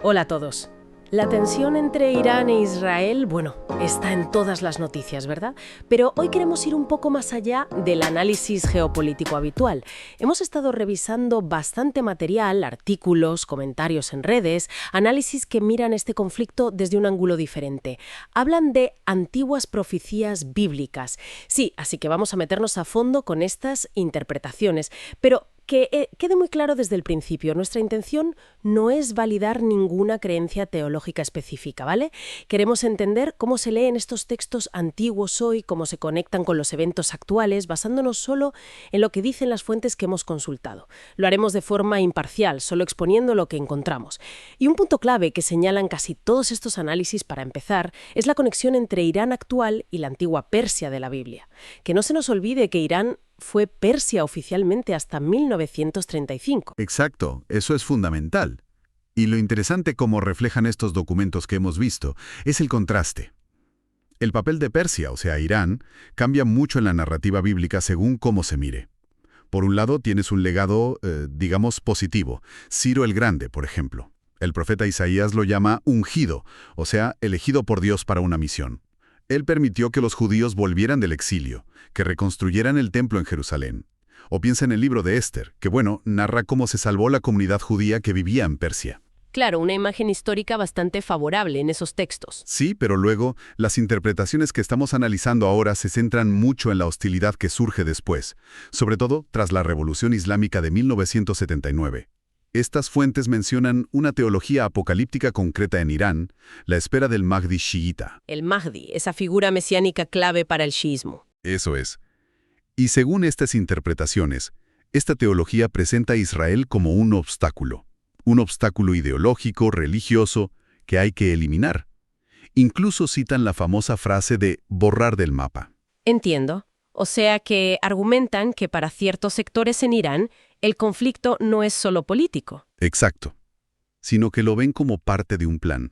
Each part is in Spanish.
Hola a todos. La tensión entre Irán e Israel, está en todas las noticias, ¿verdad? Pero hoy queremos ir un poco más allá del análisis geopolítico habitual. Hemos estado revisando bastante material, artículos, comentarios en redes, análisis que miran este conflicto desde un ángulo diferente. Hablan de antiguas profecías bíblicas. Sí, así que vamos a meternos a fondo con estas interpretaciones, pero que quede muy claro desde el principio, nuestra intención no es validar ninguna creencia teológica específica, ¿vale? Queremos entender cómo se leen estos textos antiguos hoy, cómo se conectan con los eventos actuales, basándonos solo en lo que dicen las fuentes que hemos consultado. Lo haremos de forma imparcial, solo exponiendo lo que encontramos. Y un punto clave que señalan casi todos estos análisis para empezar es la conexión entre Irán actual y la antigua Persia de la Biblia. Que no se nos olvide que Irán fue Persia oficialmente hasta 1935. Exacto, eso es fundamental. Y lo interesante como reflejan estos documentos que hemos visto es el contraste. El papel de Persia, o sea, Irán, cambia mucho en la narrativa bíblica según cómo se mire. Por un lado tienes un legado, digamos, positivo. Ciro el Grande, por ejemplo. El profeta Isaías lo llama ungido, o sea, elegido por Dios para una misión. Él permitió que los judíos volvieran del exilio, que reconstruyeran el templo en Jerusalén. O piensa en el libro de Esther, que narra cómo se salvó la comunidad judía que vivía en Persia. Claro, una imagen histórica bastante favorable en esos textos. Sí, pero luego, las interpretaciones que estamos analizando ahora se centran mucho en la hostilidad que surge después, sobre todo tras la Revolución Islámica de 1979. Estas fuentes mencionan una teología apocalíptica concreta en Irán, la espera del Mahdi chiita. El Mahdi, esa figura mesiánica clave para el chiismo. Eso es. Y según estas interpretaciones, esta teología presenta a Israel como un obstáculo ideológico, religioso, que hay que eliminar. Incluso citan la famosa frase de borrar del mapa. Entiendo. O sea que argumentan que para ciertos sectores en Irán, el conflicto no es solo político. Exacto. Sino que lo ven como parte de un plan,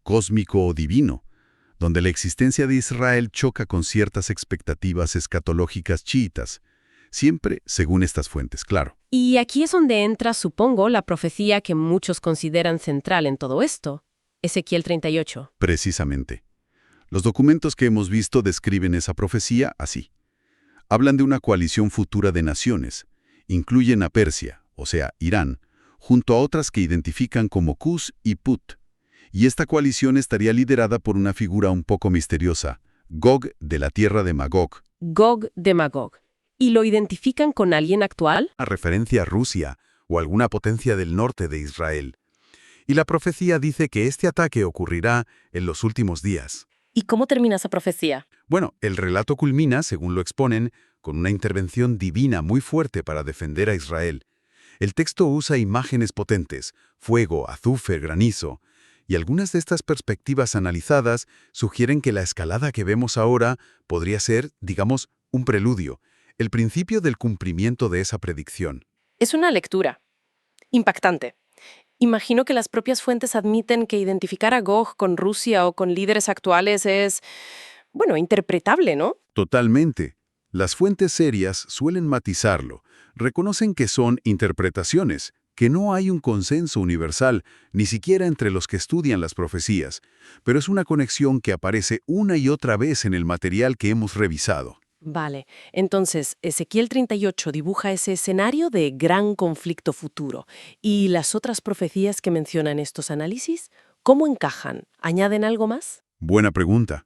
cósmico o divino, donde la existencia de Israel choca con ciertas expectativas escatológicas chiitas, siempre según estas fuentes, claro. Y aquí es donde entra, supongo, la profecía que muchos consideran central en todo esto, Ezequiel 38. Precisamente. Los documentos que hemos visto describen esa profecía así. Hablan de una coalición futura de naciones. Incluyen a Persia, o sea, Irán, junto a otras que identifican como Cus y Put. Y esta coalición estaría liderada por una figura un poco misteriosa, Gog de la tierra de Magog. Gog de Magog. ¿Y lo identifican con alguien actual? A referencia a Rusia o alguna potencia del norte de Israel. Y la profecía dice que este ataque ocurrirá en los últimos días. ¿Y cómo termina esa profecía? El relato culmina, según lo exponen, con una intervención divina muy fuerte para defender a Israel. El texto usa imágenes potentes, fuego, azufre, granizo, y algunas de estas perspectivas analizadas sugieren que la escalada que vemos ahora podría ser, digamos, un preludio, el principio del cumplimiento de esa predicción. Es una lectura impactante. Imagino que las propias fuentes admiten que identificar a Gog con Rusia o con líderes actuales es, interpretable, ¿no? Totalmente. Las fuentes serias suelen matizarlo. Reconocen que son interpretaciones, que no hay un consenso universal, ni siquiera entre los que estudian las profecías, pero es una conexión que aparece una y otra vez en el material que hemos revisado. Vale, entonces Ezequiel 38 dibuja ese escenario de gran conflicto futuro. ¿Y las otras profecías que mencionan estos análisis? ¿Cómo encajan? ¿Añaden algo más? Buena pregunta.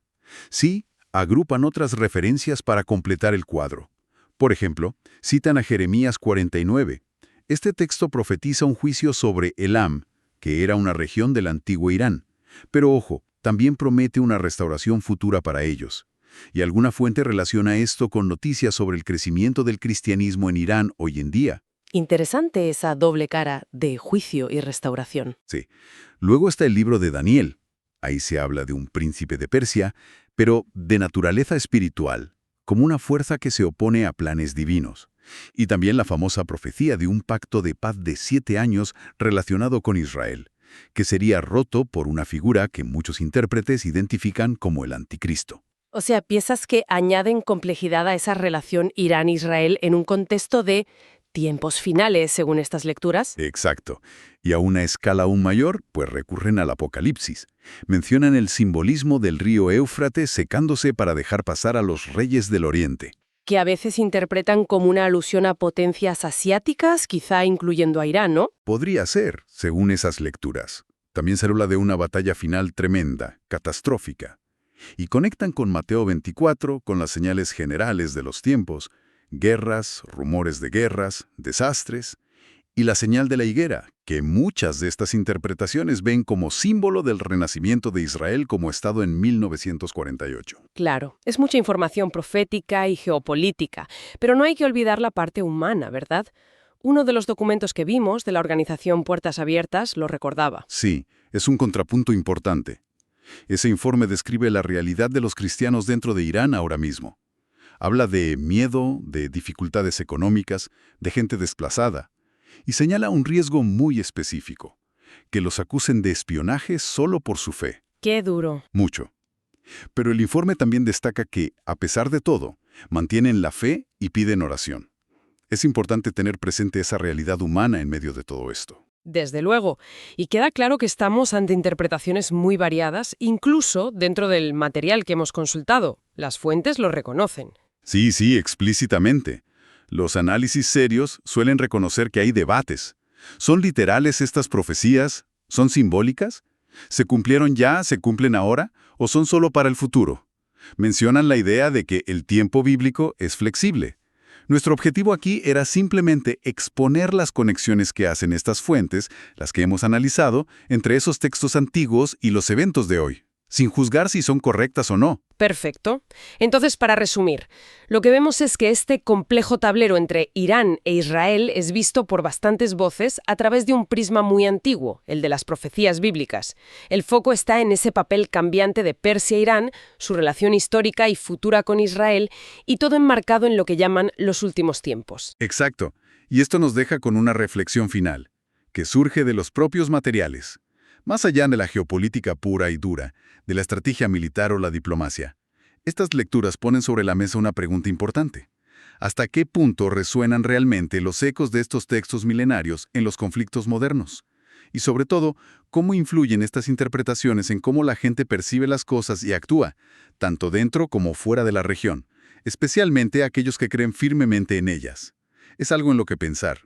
Sí, agrupan otras referencias para completar el cuadro. Por ejemplo, citan a Jeremías 49. Este texto profetiza un juicio sobre Elam, que era una región del antiguo Irán. Pero ojo, también promete una restauración futura para ellos. Y alguna fuente relaciona esto con noticias sobre el crecimiento del cristianismo en Irán hoy en día. Interesante esa doble cara de juicio y restauración. Sí. Luego está el libro de Daniel. Ahí se habla de un príncipe de Persia, pero de naturaleza espiritual, como una fuerza que se opone a planes divinos. Y también la famosa profecía de un pacto de paz de 7 años relacionado con Israel, que sería roto por una figura que muchos intérpretes identifican como el anticristo. O sea, piezas que añaden complejidad a esa relación Irán-Israel en un contexto de Tiempos finales, según estas lecturas. Exacto. Y a una escala aún mayor, pues recurren al Apocalipsis. Mencionan el simbolismo del río Éufrates secándose para dejar pasar a los reyes del Oriente. Que a veces interpretan como una alusión a potencias asiáticas, quizá incluyendo a Irán, ¿no? Podría ser, según esas lecturas. También se habla de una batalla final tremenda, catastrófica. Y conectan con Mateo 24, con las señales generales de los tiempos, guerras, rumores de guerras, desastres, y la señal de la higuera, que muchas de estas interpretaciones ven como símbolo del renacimiento de Israel como Estado en 1948. Claro, es mucha información profética y geopolítica, pero no hay que olvidar la parte humana, ¿verdad? Uno de los documentos que vimos de la organización Puertas Abiertas lo recordaba. Sí, es un contrapunto importante. Ese informe describe la realidad de los cristianos dentro de Irán ahora mismo. Habla de miedo, de dificultades económicas, de gente desplazada, y señala un riesgo muy específico, que los acusen de espionaje solo por su fe. ¡Qué duro! Mucho. Pero el informe también destaca que, a pesar de todo, mantienen la fe y piden oración. Es importante tener presente esa realidad humana en medio de todo esto. Desde luego. Y queda claro que estamos ante interpretaciones muy variadas, incluso dentro del material que hemos consultado. Las fuentes lo reconocen. Sí, explícitamente. Los análisis serios suelen reconocer que hay debates. ¿Son literales estas profecías? ¿Son simbólicas? ¿Se cumplieron ya? ¿Se cumplen ahora? ¿O son solo para el futuro? Mencionan la idea de que el tiempo bíblico es flexible. Nuestro objetivo aquí era simplemente exponer las conexiones que hacen estas fuentes, las que hemos analizado, entre esos textos antiguos y los eventos de hoy, sin juzgar si son correctas o no. Perfecto. Entonces, para resumir, lo que vemos es que este complejo tablero entre Irán e Israel es visto por bastantes voces a través de un prisma muy antiguo, el de las profecías bíblicas. El foco está en ese papel cambiante de Persia e Irán, su relación histórica y futura con Israel, y todo enmarcado en lo que llaman los últimos tiempos. Exacto. Y esto nos deja con una reflexión final, que surge de los propios materiales. Más allá de la geopolítica pura y dura, de la estrategia militar o la diplomacia, estas lecturas ponen sobre la mesa una pregunta importante. ¿Hasta qué punto resuenan realmente los ecos de estos textos milenarios en los conflictos modernos? Y sobre todo, ¿cómo influyen estas interpretaciones en cómo la gente percibe las cosas y actúa, tanto dentro como fuera de la región, especialmente aquellos que creen firmemente en ellas? Es algo en lo que pensar.